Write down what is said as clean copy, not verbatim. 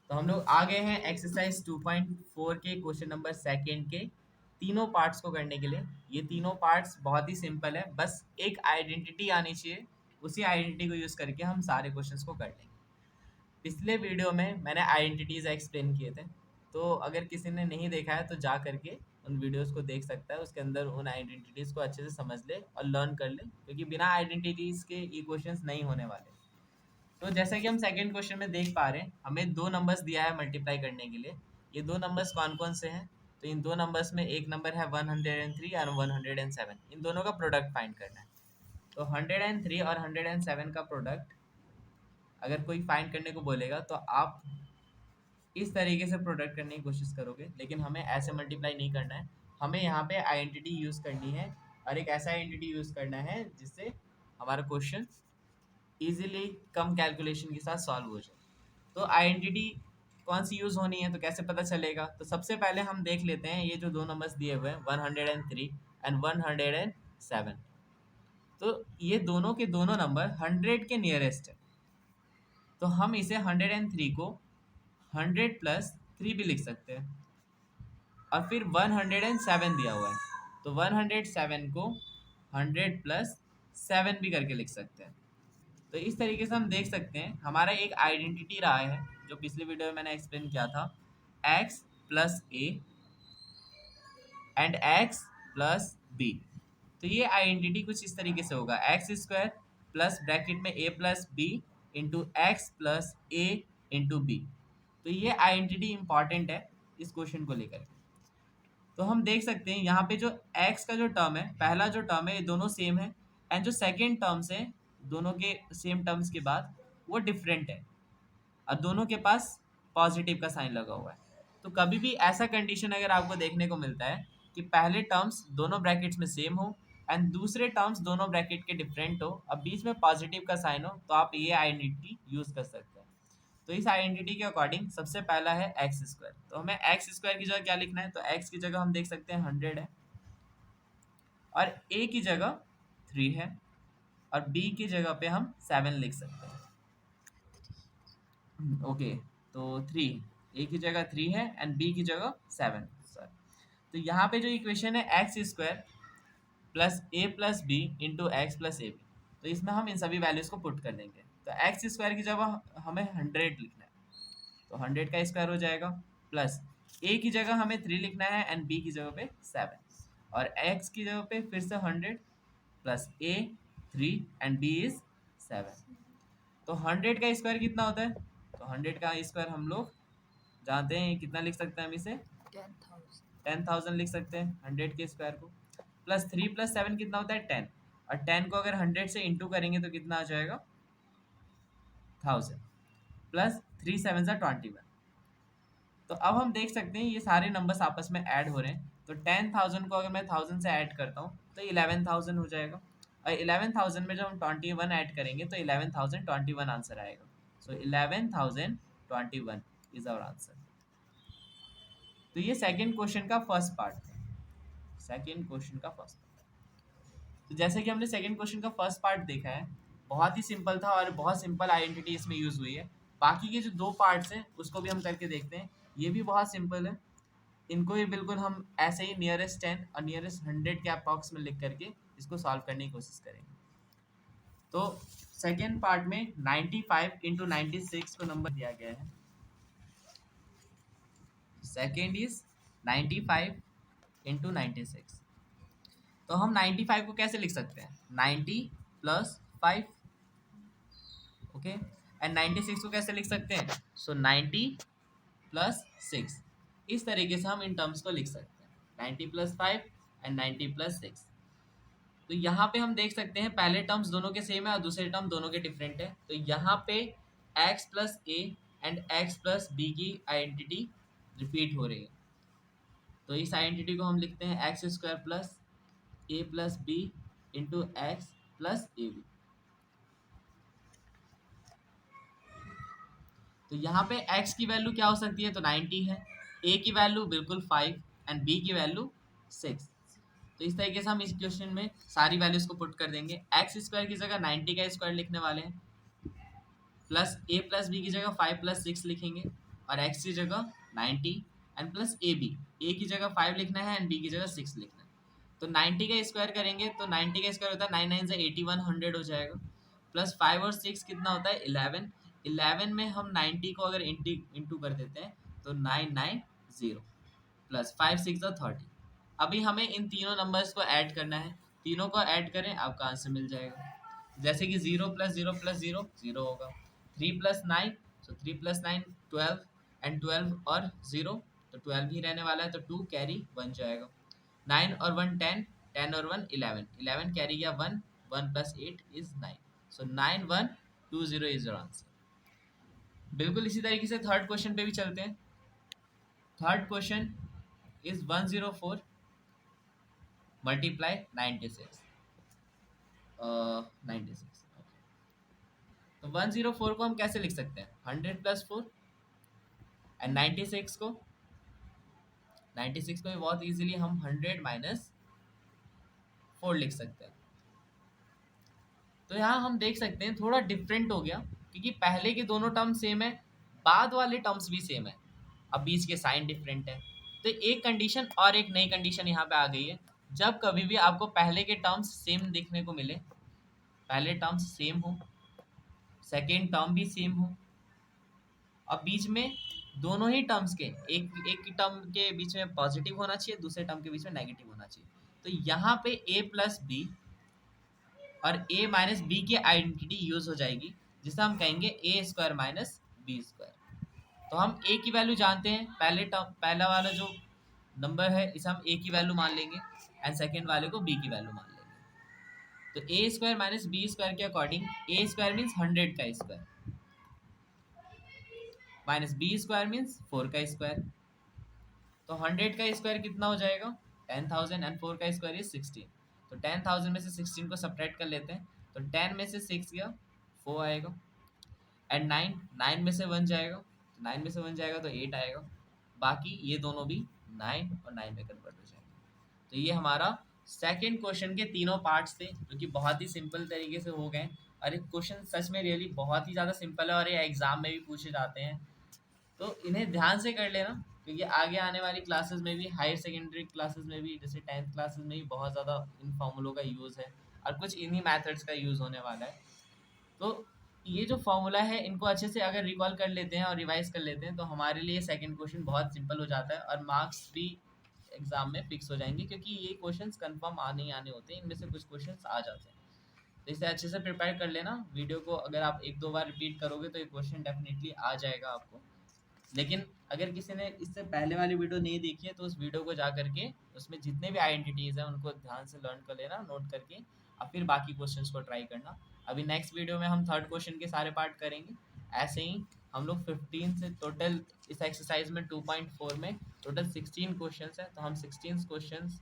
तो हम लोग आ गए हैं एक्सरसाइज 2.4 के क्वेश्चन नंबर सेकंड के तीनों पार्ट्स को करने के लिए। ये तीनों पार्ट्स बहुत ही सिंपल है, बस एक आइडेंटिटी आनी चाहिए, उसी आइडेंटिटी को यूज़ करके हम सारे क्वेश्चंस को कर लेंगे। पिछले वीडियो में मैंने आइडेंटिटीज़ एक्सप्लेन किए थे, तो अगर किसी ने नहीं देखा है तो जा करके उन वीडियोस को देख सकता है, उसके अंदर उन आइडेंटिटीज़ को अच्छे से समझ ले और लर्न कर ले, क्योंकि बिना आइडेंटिटीज़ के ये क्वेश्चंस नहीं होने वाले। तो जैसा कि हम सेकंड क्वेश्चन में देख पा रहे हैं, हमें दो नंबर्स दिया है मल्टीप्लाई करने के लिए। ये दो नंबर्स कौन कौन से हैं? तो इन दो नंबर्स में एक नंबर है 103 और 107, इन दोनों का प्रोडक्ट फाइंड करना है। तो 103 और 107 का प्रोडक्ट अगर कोई फाइंड करने को बोलेगा तो आप इस तरीके से प्रोडक्ट करने की कोशिश करोगे, लेकिन हमें ऐसे मल्टीप्लाई नहीं करना है। हमें यहाँ पे आइडेंटिटी यूज़ करनी है, और एक ऐसा आइडेंटिटी यूज़ करना है जिससे हमारा क्वेश्चन इजीली कम कैलकुलेशन के साथ सॉल्व हो जाए। तो आइडेंटिटी कौन सी यूज़ होनी है, तो कैसे पता चलेगा? तो सबसे पहले हम देख लेते हैं ये जो दो नंबर्स दिए हुए हैं 103 एंड 107। तो ये दोनों के दोनों नंबर 100 के नियरेस्ट है, तो हम इसे 103 को 100 प्लस 3 भी लिख सकते हैं, और फिर 107 दिया हुआ है, तो 107 को 100 प्लस 7 भी करके लिख सकते हैं। तो इस तरीके से हम देख सकते हैं हमारा एक आइडेंटिटी रहा है, जो पिछले वीडियो में मैंने एक्सप्लेन किया था, x plus a and x plus b. तो ये आइडेंटिटी कुछ इस तरीके से होगा, एक्स स्क्वायर प्लस ब्रैकेट में a plus b into x plus a into b. तो ये आइडेंटिटी इंपॉर्टेंट है इस क्वेश्चन को लेकर। तो हम देख सकते हैं यहाँ पे जो x का जो टर्म है, पहला जो टर्म है, ये दोनों सेम है, एंड जो सेकेंड टर्म्स है दोनों के सेम टर्म्स के बाद वो डिफरेंट है, और दोनों के पास पॉजिटिव का साइन लगा हुआ है। तो कभी भी ऐसा कंडीशन अगर आपको देखने को मिलता है कि पहले टर्म्स दोनों ब्रैकेट्स में सेम हो एंड दूसरे टर्म्स दोनों ब्रैकेट के डिफरेंट हो, अब बीच में पॉजिटिव का साइन हो, तो आप ये आइडेंटिटी यूज कर सकते हैं। तो इस आइडेंटिटी के अकॉर्डिंग सबसे पहला है एक्स स्क्वायर। तो हमें एक्स स्क्वायर की जगह क्या लिखना है? तो एक्स की जगह हम देख सकते हैं 100 है, और ए की जगह 3 है, और बी की जगह पे हम 7 लिख सकते हैं। ओके, तो 3, ए की जगह 3 है एंड बी की जगह 7 सर। तो यहाँ पे जो इक्वेशन है x square plus a plus b into x plus a b, तो इसमें हम इन सभी वैल्यूज को पुट कर देंगे। तो एक्स स्क्वायर की जगह हमें 100 लिखना है, तो 100 का स्क्वायर हो जाएगा, प्लस ए की जगह हमें 3 लिखना है एंड बी की जगह पे 7, और एक्स की जगह पे फिर से 100 plus a 3 and b is 7। तो 100 का स्क्वायर कितना होता है? तो 100 का स्क्वायर हम लोग जानते हैं कितना लिख सकते हैं हम इसे? 10,000 लिख सकते हैं 100 के स्क्वायर को। प्लस 3 प्लस 7 कितना होता है? 10, और 10 को अगर 100 से इंटू करेंगे तो कितना आ जाएगा? 1000, प्लस 3 7 21। तो अब हम देख सकते हैं ये सारे नंबर्स आपस में ऐड हो रहे हैं, तो 10,000 को अगर मैं 1000 से ऐड करता हूँ तो 11,000 हो जाएगा, और 11,000 में जब हम 21 ऐड करेंगे तो 11,021 आंसर आएगा। सो 11,021 इज आवर आंसर। तो ये सेकेंड क्वेश्चन का फर्स्ट पार्ट था, सेकेंड क्वेश्चन का फर्स्ट पार्ट। तो जैसे कि हमने सेकेंड क्वेश्चन का फर्स्ट पार्ट देखा है, बहुत ही सिंपल था और बहुत सिंपल आइडेंटिटी इसमें यूज हुई है। बाकी के जो दो पार्ट्स हैं उसको भी हम करके देखते हैं, ये भी बहुत सिंपल है। इनको भी बिल्कुल हम ऐसे ही नियरेस्ट 10 और नियरेस्ट 100 के अप्रॉक्स में लिख करके इसको सॉल्व करने की कोशिश करेंगे। तो सेकेंड पार्ट में 95 इंटू 96 को नंबर दिया गया है। Second is 95 into 96। तो हम 95 को कैसे लिख सकते हैं? 90 प्लस 5, ओके, एंड 96 को कैसे लिख सकते हैं? सो 90 प्लस 6। इस तरीके से हम इन टर्म्स को लिख सकते हैं, 90 प्लस 5 एंड 90 प्लस 6। तो यहाँ पे हम देख सकते हैं पहले टर्म्स दोनों के सेम है और दूसरे टर्म दोनों के डिफरेंट है। तो यहाँ पे x plus a and x plus b की आइडेंटिटी रिपीट हो रही है, तो इस आइडेंटिटी को हम लिखते हैं x square plus a plus b into x plus a b. तो यहाँ पे x की वैल्यू क्या हो सकती है? तो 90 है, a की वैल्यू बिल्कुल 5 एंड b की वैल्यू 6। तो इस तरीके से हम इस क्वेश्चन में सारी वैल्यूज को पुट कर देंगे। एक्स स्क्वायर की जगह 90 का स्क्वायर लिखने वाले हैं, प्लस ए प्लस बी की जगह 5 प्लस 6 लिखेंगे, और x की जगह 90 एंड प्लस ए की जगह 5 लिखना है एंड बी की जगह 6 लिखना है। तो 90 का स्क्वायर करेंगे तो 90 का स्क्वायर होता है 9 9 से 81 100 हो जाएगा, प्लस 5 और 6 कितना होता है 11। 11 में हम 90 को अगर इंटू कर देते हैं तो 990 प्लस 5 6 30। अभी हमें इन तीनों नंबर्स को ऐड करना है, तीनों को ऐड करें आपका आंसर मिल जाएगा। जैसे कि 0 प्लस 0 प्लस 0 0 होगा, 3 प्लस 9 तो 3 प्लस 9 12 एंड 12 और 0 तो 12 ही रहने वाला है तो 2 कैरी 1 जाएगा। 9 और 1 10, 10 और 1 11, 11 कैरी गया 1, 1 plus 8 is 9, so 9120 is your answer. बिल्कुल इसी तरीके से थर्ड क्वेश्चन पे भी चलते हैं। Third question is 104 multiply 96, 96। तो 104 को हम कैसे लिख सकते हैं 100 प्लस 4 एंड 96 को, 96 को भी बहुत इजीली हम 100 माइनस 4 लिख सकते हैं। तो यहाँ हम देख सकते हैं थोड़ा डिफरेंट हो गया क्योंकि पहले के दोनों टर्म सेम है, बाद वाले टर्म्स भी सेम है, अब बीच के साइन डिफरेंट है। तो एक कंडीशन और एक नई कंडीशन यहाँ पे आ गई है, जब कभी भी आपको पहले के टर्म्स सेम देखने को मिले, पहले टर्म्स सेम हो, सेकेंड टर्म भी सेम हो, और बीच में दोनों ही टर्म्स के एक टर्म के बीच में पॉजिटिव होना चाहिए, दूसरे टर्म के बीच में नेगेटिव होना चाहिए। तो यहाँ पे a प्लस बी और a माइनस बी की आइडेंटिटी यूज हो जाएगी, जिसे हम कहेंगे ए स्क्वायर माइनस बी स्क्वायर। तो हम a की वैल्यू जानते हैं, पहले टर्म पहला वाला जो नंबर है इसे हम a की वैल्यू मान लेंगे एंड सेकेंड वाले को b की वैल्यू मान लेंगे। तो a square minus b square के अकॉर्डिंग ए स्क्वायर मीन्स 100 का square minus b square means 4 का स्क्वायर। तो 100 का स्क्वायर कितना हो जाएगा 10,000 एंड 4 का स्क्वायर इज 16। तो 10,000 में से 16 को सब्ट्रैक्ट कर लेते हैं, तो 10 में से 6 गया 4 आएगा एंड 9 में से 1 जाएगा, तो 9 में से 1 जाएगा तो 8 आएगा, बाकी ये दोनों भी 9 और 9 में कन्वर्ट हो जाएंगे। तो ये हमारा सेकेंड क्वेश्चन के तीनों पार्ट्स थे जो कि बहुत ही सिंपल तरीके से हो गए। और ये क्वेश्चन सच में रियली बहुत ही ज़्यादा सिंपल है और ये एग्जाम में भी पूछे जाते हैं, तो इन्हें ध्यान से कर लेना क्योंकि आगे आने वाली क्लासेस में भी, हायर सेकेंडरी क्लासेस में भी, जैसे 10th क्लासेस में भी बहुत ज़्यादा इन फॉर्मूलों का यूज़ है और कुछ इन्हीं मेथड्स का यूज़ होने वाला है। तो ये जो फॉर्मूला है इनको अच्छे से अगर रिकॉल कर लेते हैं और रिवाइज कर लेते हैं तो हमारे लिए सेकंड क्वेश्चन बहुत सिंपल हो जाता है और मार्क्स भी एग्जाम में फिक्स हो जाएंगे, क्योंकि ये क्वेश्चंस कंफर्म आने ही आने होते हैं, इनमें से कुछ क्वेश्चंस आ जाते हैं। तो इसे अच्छे से प्रिपेयर कर लेना, वीडियो को अगर आप एक दो बार रिपीट करोगे तो ये क्वेश्चन डेफिनेटली आ जाएगा आपको। लेकिन अगर किसी ने इससे पहले वाली वीडियो नहीं देखी है तो उस वीडियो को जा करके उसमें जितने भी आइडेंटिटीज़ हैं उनको ध्यान से लर्न कर लेना, नोट करके, और फिर बाकी क्वेश्चंस को ट्राई करना। अभी नेक्स्ट वीडियो में हम थर्ड क्वेश्चन के सारे पार्ट करेंगे। ऐसे ही हम लोग 15 से टोटल इस एक्सरसाइज में 2.4 में टोटल 16 क्वेश्चंस हैं, तो हम 16 क्वेश्चंस